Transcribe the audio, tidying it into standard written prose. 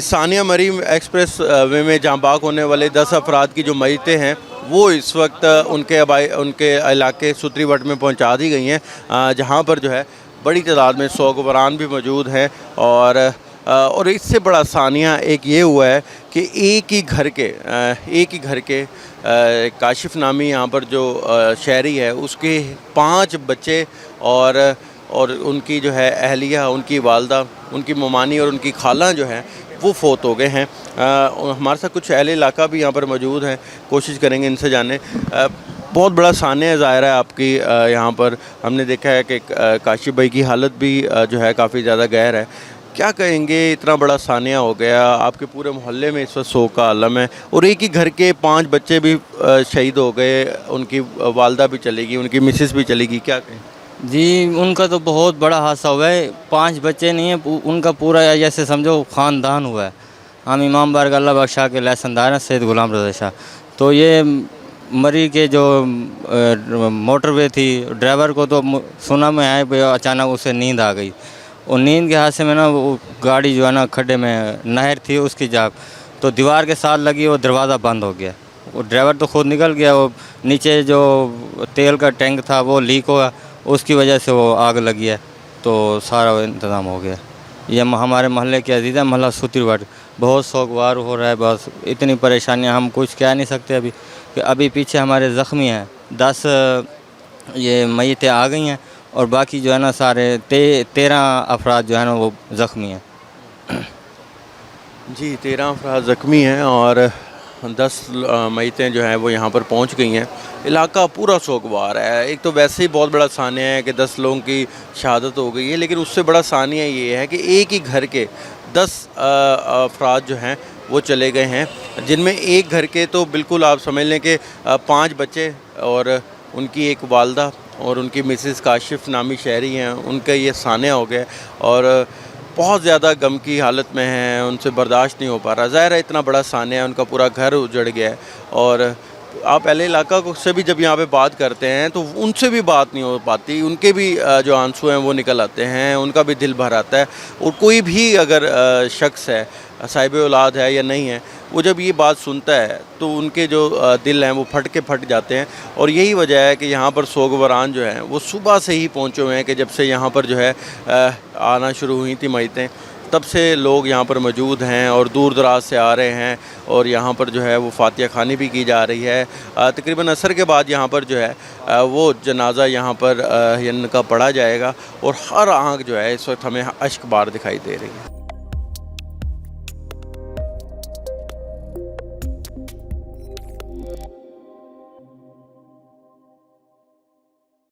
ثانیہ مریم express way میں جہاں باغ ہونے والے 10 افراد کی جو میتیں ہیں وہ اس وقت ان کے علاقے ستری وٹ میں پہنچا دی گئی ہیں، جہاں پر جو ہے بڑی تعداد میں سوگواران بھی موجود ہیں، اور اس سے بڑا ثانیہ ایک یہ ہوا ہے کہ ایک ہی گھر کے کاشف نامی یہاں پر جو شہری ہے اس کے 5 بچے اور ان کی جو ہے اہلیہ، ان کی والدہ، ان کی ممانی اور ان کی خالہ جو ہے وہ فوت ہو گئے ہیں۔ ہمارے ساتھ کچھ اہل علاقہ بھی یہاں پر موجود ہیں، کوشش کریں گے ان سے جانیں۔ بہت بڑا ثانیہ ظاہر ہے آپ کی یہاں پر، ہم نے دیکھا ہے کہ کاشف بھائی کی حالت بھی جو ہے کافی زیادہ گہر ہے۔ کیا کہیں گے، اتنا بڑا ثانیہ ہو گیا، آپ کے پورے محلے میں اس وقت سوگ کا عالم ہے، اور ایک ہی گھر کے 5 بچے بھی شہید ہو گئے، ان کی والدہ بھی چلی گئی، ان کی مسز بھی چلی گئی، کیا کہیں؟ جی ان کا تو بہت بڑا حادثہ ہوا ہے، 5 بچے نہیں ہیں، ان کا پورا جیسے سمجھو خاندان ہوا ہے۔ ہم امام بارگاہ اللہ بخشا کے لہسن دار ہیں، سید غلام رضا شاہ۔ تو یہ مری کے جو موٹر وے تھی، ڈرائیور کو تو سنا میں آئے پہ اچانک اسے نیند آ گئی، اور نیند کے حادثے میں نا وہ گاڑی جو ہے نا کھڈے میں، نہر تھی اس کی جاگ تو دیوار کے ساتھ لگی، وہ دروازہ بند ہو گیا، وہ ڈرائیور تو خود نکل گیا، وہ نیچے جو تیل کا ٹینک تھا وہ لیک ہوا، اس کی وجہ سے وہ آگ لگی ہے، تو سارا انتظام ہو گیا۔ یہ ہمارے محلے کے عزیز ہے، محلہ ستری وٹ، بہت سوگوار ہو رہا ہے، بس اتنی پریشانیاں ہم کچھ کہہ نہیں سکتے ابھی، کہ ابھی پیچھے ہمارے زخمی ہیں 10 یہ میتیں آ گئی ہیں، اور باقی جو ہے نا سارے 13 افراد جو ہے نا وہ زخمی ہیں۔ جی 13 افراد زخمی ہیں اور 10 میتیں جو ہیں وہ یہاں پر پہنچ گئی ہیں۔ علاقہ پورا سوگوار ہے، ایک تو ویسے ہی بہت بڑا ثانیہ ہے کہ 10 لوگوں کی شہادت ہو گئی ہے، لیکن اس سے بڑا ثانیہ یہ ہے کہ ایک ہی گھر کے 10 افراد جو ہیں وہ چلے گئے ہیں، جن میں ایک گھر کے تو بالکل آپ سمجھ لیں کہ 5 بچے اور ان کی ایک والدہ اور ان کی مسز کاشف نامی شہری ہیں، ان کا یہ ثانیہ ہو گیا، اور بہت زیادہ غم کی حالت میں ہیں، ان سے برداشت نہیں ہو پا رہا۔ ظاہر ہے اتنا بڑا ثانیہ ہے، ان کا پورا گھر اجڑ گیا ہے، اور آپ اہل علاقہ کو سے بھی جب یہاں پہ بات کرتے ہیں تو ان سے بھی بات نہیں ہو پاتی، ان کے بھی جو آنسو ہیں وہ نکل آتے ہیں، ان کا بھی دل بھر آتا ہے، اور کوئی بھی اگر شخص ہے، صاحب اولاد ہے یا نہیں ہے، وہ جب یہ بات سنتا ہے تو ان کے جو دل ہیں وہ پھٹ جاتے ہیں، اور یہی وجہ ہے کہ یہاں پر سوگواران جو ہیں وہ صبح سے ہی پہنچے ہوئے ہیں، کہ جب سے یہاں پر جو ہے آنا شروع ہوئی تھی میتیں، تب سے لوگ یہاں پر موجود ہیں اور دور دراز سے آ رہے ہیں، اور یہاں پر جو ہے وہ فاتحہ خوانی بھی کی جا رہی ہے۔ تقریباً عصر کے بعد یہاں پر جو ہے وہ جنازہ یہاں پر ان کا پڑھا جائے گا، اور ہر آنکھ جو ہے اس وقت ہمیں اشک بار دکھائی دے رہی ہے۔